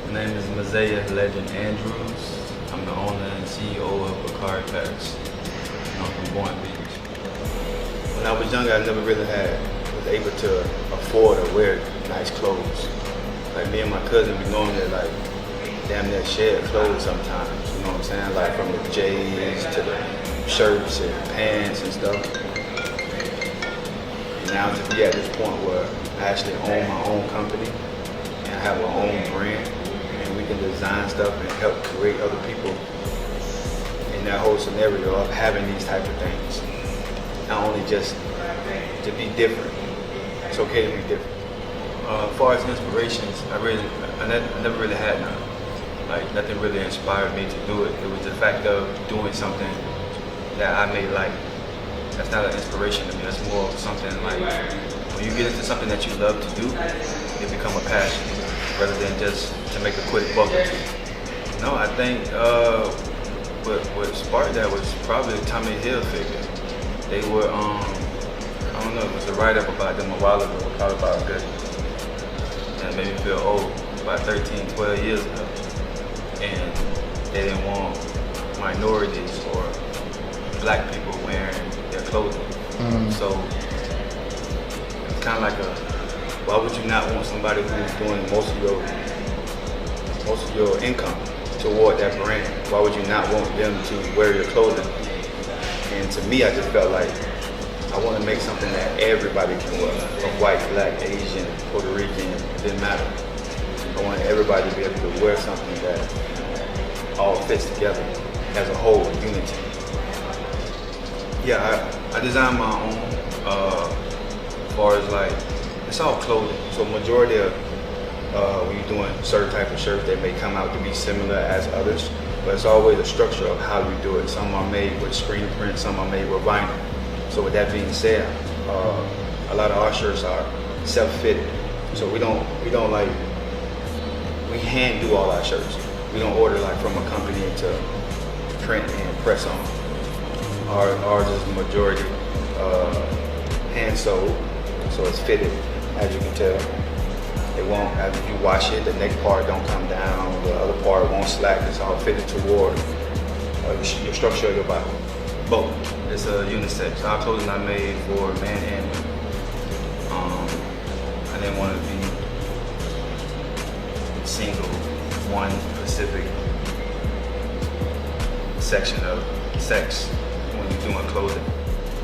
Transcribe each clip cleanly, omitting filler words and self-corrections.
My name is Messiah Legend Andrews. I'm the owner and CEO of Vakarui Paris. I'm from Boynton Beach. When I was younger, I never really was able to afford or wear nice clothes. Like me and my cousin, we normally like damn near share clothes sometimes. You know what I'm saying? Like from the J's to the shirts and pants and stuff. And now to be at this point where I actually own my own company and I have our own brand, and we can design stuff and help create other people in that whole scenario of having these type of things. Not only just to be different, it's okay to be different. As far as inspirations, I never really had none. Like nothing really inspired me to do it. It was the fact of doing something that I may like. That's not an inspiration to me. That's more of something like when you get into something that you love to do, it become a passion rather than just to make a quick buck or two. No, I think what sparked that was probably Tommy Hilfiger. They were, I don't know, it was a write-up about them a while ago, probably about good, and it made me feel old, about 13, 12 years ago. And they didn't want minorities or black people wearing their clothing. So it's kind of like why would you not want somebody who's doing most of your income toward that brand? Why would you not want them to wear your clothing? And to me, I just felt like I want to make something that everybody can wear. From white, black, Asian, Puerto Rican, it didn't matter. I want everybody to be able to wear something that all fits together as a whole, unity. Yeah, I designed my own as far as like, it's all clothing. So majority of when you're doing certain type of shirts, they may come out to be similar as others, but it's always a structure of how you do it. Some are made with screen print, some are made with vinyl. So with that being said, a lot of our shirts are self-fitted. So we don't like, we hand do all our shirts. We don't order like from a company to print and press on. Ours is majority hand sewed, so it's fitted, as you can tell. It won't, as you wash it, the neck part don't come down, the other part won't slack. It's all fitted toward your structure of your body. Both. It's a unisex. Our clothing I made for men and women. I didn't want to be single, one specific section of sex when you're doing clothing,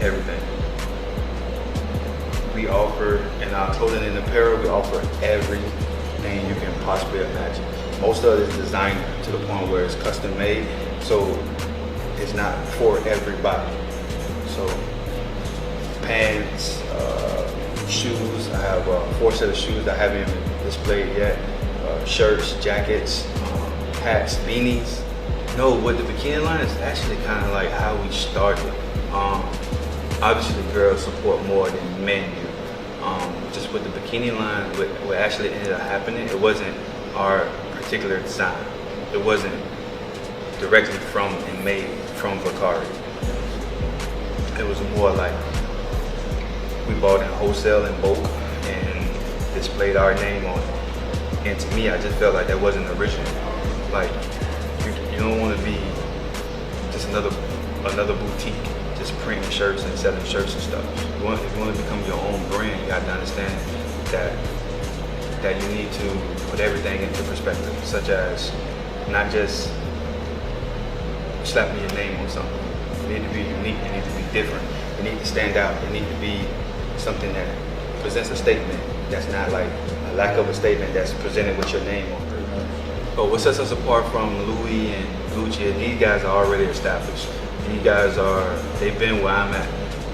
everything. We offer, in our clothing and apparel, we offer everything you can possibly imagine. Most of it is designed to the point where it's custom made, so it's not for everybody. So pants, shoes, I have 4 sets of shoes that I haven't even displayed yet, shirts, jackets, hats, beanies. No, with the bikini line, it's actually kind of like how we started. Obviously girls support more than men do. Just with the bikini line, what actually ended up happening, it wasn't our particular design. It wasn't directly from and made from Vakarui. It was more like we bought in wholesale in bulk and displayed our name on it. And to me, I just felt like that wasn't original. Like, you don't want to be just another boutique, just printing shirts and selling shirts and stuff. If you want to become your own brand, you have to understand that you need to put everything into perspective, such as not just slapping your name on something. You need to be unique, you need to be different, you need to stand out, you need to be something that presents a statement that's not like a lack of a statement that's presented with your name on it. But what sets us apart from Louis and Gucci, these guys are already established. These guys they've been where I'm at.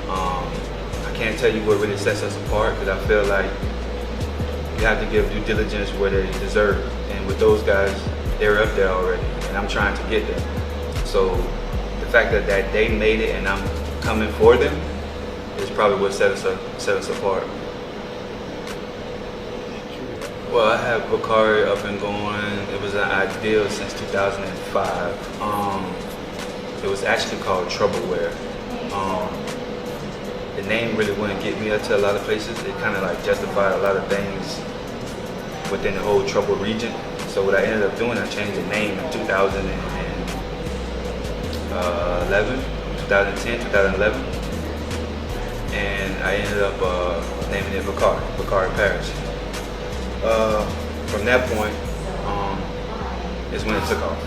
I can't tell you what really sets us apart, because I feel like you have to give due diligence where they deserve. And with those guys, they're up there already, and I'm trying to get there. So the fact that they made it and I'm coming for them is probably what set us apart. Well, I have Vakarui up and going. It was an ideal since 2005. It was actually called Troubleware. The name really wouldn't get me up to a lot of places. It kind of like justified a lot of things within the whole Trouble region. So what I ended up doing, I changed the name in 2011, 2010, 2011. And I ended up naming it Vakarui Paris. From that point is when it took off.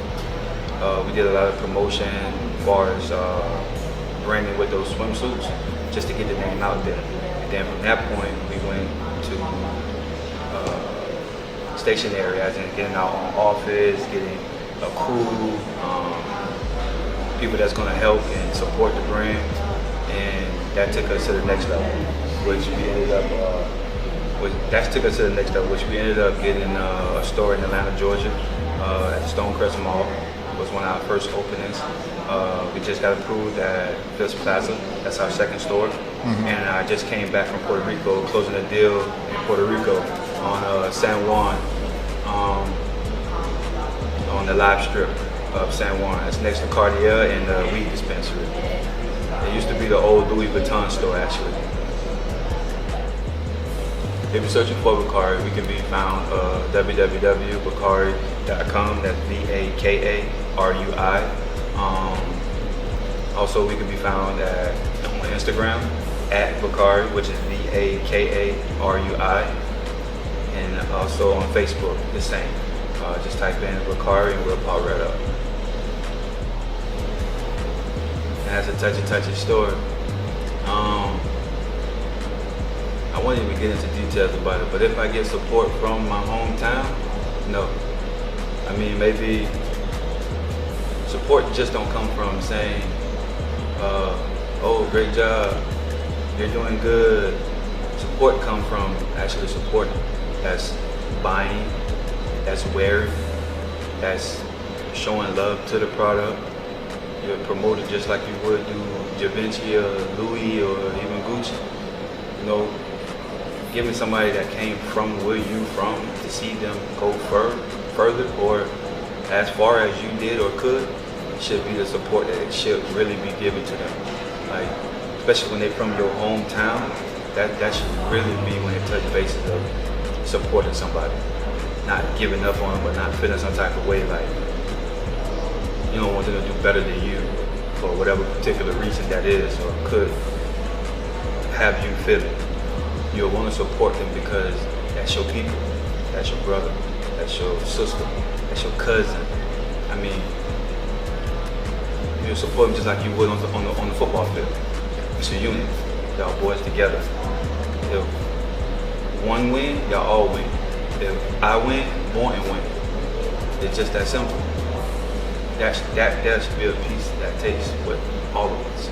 We did a lot of promotion as far as branding with those swimsuits, just to get the name out there. And then from that point, we went to stationary, as in getting our own office, getting a crew, people that's going to help and support the brand, and that took us to the next level, which we ended up. Took us to the next level, which we ended up getting a store in Atlanta, Georgia, at Stonecrest Mall. It was one of our first openings. We just got approved at Phillips Plaza. That's our second store. And I just came back from Puerto Rico, closing a deal in Puerto Rico on San Juan, on the live strip of San Juan. It's next to Cartier and the weed dispensary. It used to be the old Louis Vuitton store, actually. If you're searching for Vakarui, we can be found www.vakarui.com. That's VAKARUI. Also, we can be found on Instagram at Vakarui, which is VAKARUI, and also on Facebook, the same. Just type in Vakarui and we'll pop right up. And that's a touchy story. I won't even get into details about it, but if I get support from my hometown, no. I mean, maybe support just don't come from saying, oh, great job, you're doing good. Support come from actually supporting. That's buying, that's wearing, that's showing love to the product. You're promoted just like you would do Givenchy or Louis or even Gucci. You know, giving somebody that came from where you from to see them go further or as far as you did or could should be the support that it should really be given to them. Like, especially when they're from your hometown, that should really be when it touch bases of supporting somebody. Not giving up on them, but not feeling some type of way like you don't want them to do better than you for whatever particular reason that is or could have you feeling. You'll want to support them because that's your people, that's your brother, that's your sister, that's your cousin. I mean, you'll support them just like you would on the football field. It's a unit. Y'all boys together. If one win, y'all all win. If I win, Boynton win. It's just that simple. That should be a piece that takes with all of us.